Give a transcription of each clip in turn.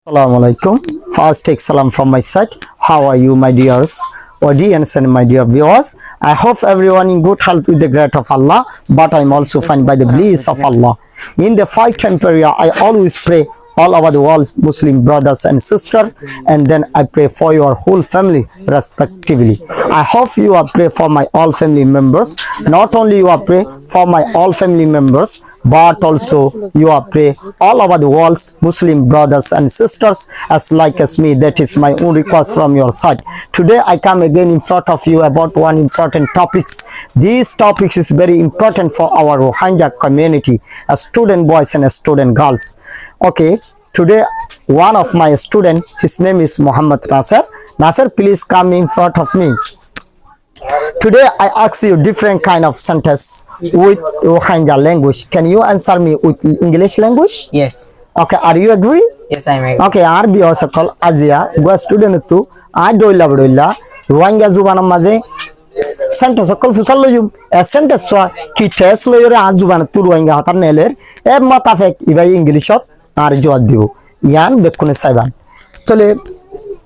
Assalamu alaikum. First take salam from my side. How are you, my dears, audience and my dear viewers? I hope everyone in good health with the grace of Allah, but I'm also fine by the bliss of Allah. In the five-time prayer, I always pray all over the world, Muslim brothers and sisters, and then I pray for your whole family respectively. I hope you are pray for my all family members. Not only you are pray for my all family members, but also you are pray all over the world's Muslim brothers and sisters as like as me. That is my own request from your side. Today I come again in front of you about one important topics. These topics is very important for our Rohingya community, as student boys and as student girls. Okay, today one of my student, his name is Muhammad Nasser. Nasser, please come in front of me. Today I ask you different kind of sentence with Rohingya language. Can you answer me with English language? Yes. Okay, are you agree? Yes, I'm agree. Okay, Arabi also called Asia. Go student to Adoila Bdoila. Rohingya zubana maze sentence call fusallo a sentence so ki test lo yore azubana tu Rohingya hatar neler e matafek ibai English ot ar jawab dibo. Yan bekkune saiban. Tole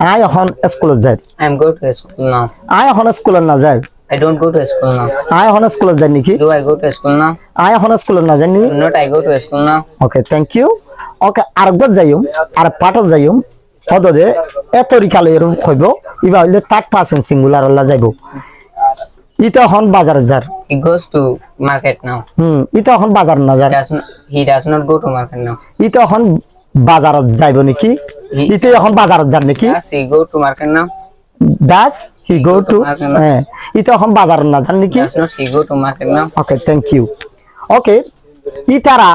I এখন স্কুলে যাই। I'm go to school now. I এখন স্কুলে না যাই। I don't go to school now. I এখন স্কুলে যাই নাকি? Do I go to school now? I এখন স্কুলে না যাই নি? Not I go to school now. Okay, thank you. Okay, আরেকবার যাইম, আর পাঠও যাইম। হদরে এত রিকালে এরকম হইব। ইবা হইলে থার্ড পারসন সিঙ্গুলার হলা যাইব। ইটা এখন বাজার যার। He goes to market now. ইটা এখন বাজার না যার। He does not go to market now. ইটা এখন বাজারত যাইব নাকি? ইটা এখন বাজারত যান নাকি? Does he go to market now? Does he go to ইটা এখন বাজারত না যান নাকি? Does not he go to market now? Okay, thank you. Okay, ইতারা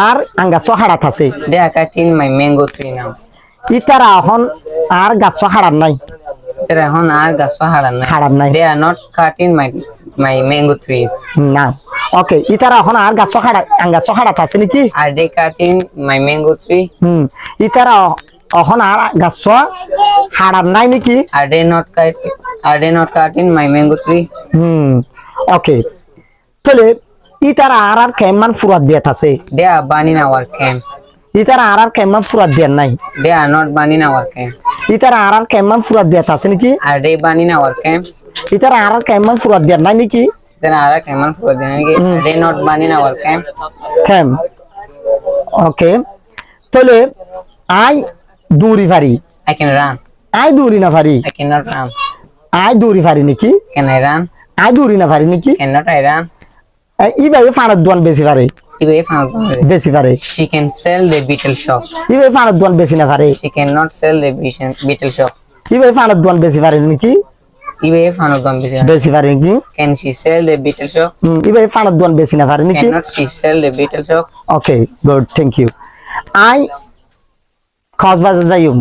আর আঙ্গা সহারাত আছে। They are cutting my mango tree now. ইতারা এখন আর গাছ সহারাত নাই। They are on our gas হারাত নাই। They are not cutting my mango tree. না। Okay, ইতারা এখন আর গাছ সহারাত আঙ্গা সহারাত আছে নাকি? Are they cutting my mango tree? ইতারা এখন আর গাছ হারাত নাই নাকি? Are they not cutting my mango tree? Okay. তাহলে ইতারা আর আর কেমন ফুরাত দিয়াত আছে? They are burning our camp. ইতারা আর আর কেমন ফুরাত দিয়ান নাই? They are not burning our camp. ইতারা আর আর কেমন ফুরাত দিয়াত আছে নাকি? Are they burning our camp? ইতারা আর আর কেমন ফুরাত দিয়ান নাই নাকি? Then are camel for the Are they not burning our camp? Camp. Okay. তাহলে আই দূরি ভারি। I can run. আই দূরি না ভারি। I cannot run. আই দূরি ভারি নাকি? Can I run? আই দূরি না ভারি নাকি? Cannot I run? ইবাই ফানাত দোয়ান বেশি পারে। Ibe found বেশি পারে। She can sell the beetle shop. ইবাই ফানাত দোয়ান বেশি না পারে। She cannot sell the beetle shop. ইবাই ফানাত দোয়ান বেশি পারে নাকি? Ibe found them বেশি পারে নাকি? Can she sell the beetle shop? ইবাই ফানাত দোয়ান বেশি না পারে নাকি? Cannot she sell the beetle shop? Okay, good, thank you. আই কক্সবাজার যাইম।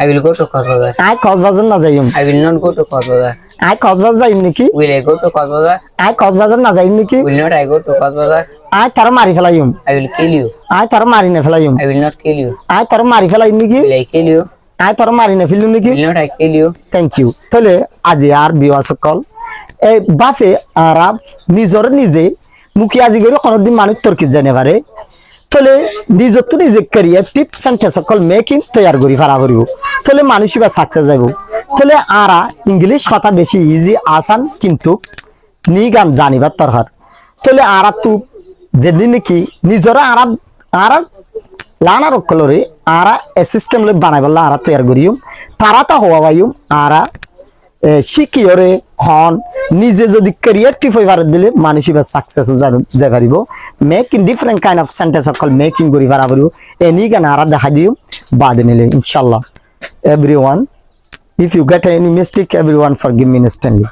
I will go to Coxbazar. আই কক্সবাজার না যাইম। I will not go to Coxbazar. আই কক্সবাজার যাইম নাকি? Will I go to Coxbazar? আই কক্সবাজার না যাইম নাকি? Will not I go to Coxbazar? আই তার মারি ফেলাইম। I will kill you. আই তার মারি না ফেলাইম। I will not kill you. আই তার মারি ফেলাইম নাকি? Will I kill you? আই তার মারি না ফেলিম নাকি? Will not I kill you? Thank you. তাহলে আজি আর বিওয়া সকল এই বাফে আরাব নিজর নিজে মুখি আজি করে কোনদিন মানুষ তর্কি জানে পারে। তাহলে নিজর তো নিজে ক্রিয়েটিভ সেন্টেন্স সকল মেকিং তৈয়ার করি ফারা করিব। তাহলে মানুষই বা সাকসেস যাইব। তাহলে আরা ইংলিশ কথা বেশি ইজি আসান কিন্তু নি গান জানিবার তরহার। তাহলে আরা তু যেদিন নাকি নিজর আরাব আর লানা রকলরে আরা সিস্টেম লে বানাই বললা আরা তৈয়ার করিম তারা তা হওয়া বাইম আরা শিকিয়রে খন নিজে যদি ক্রিয়েটিভ হই পারে দিলে মানুষই বা সাকসেস যাই পারিব। Making different kind of sentence সকল মেকিং করি পারা পারিব। এনি গান আরা দেখা দিম বাদ নিলে ইনশাআল্লাহ। Everyone, if you get any mistake, everyone forgive me instantly.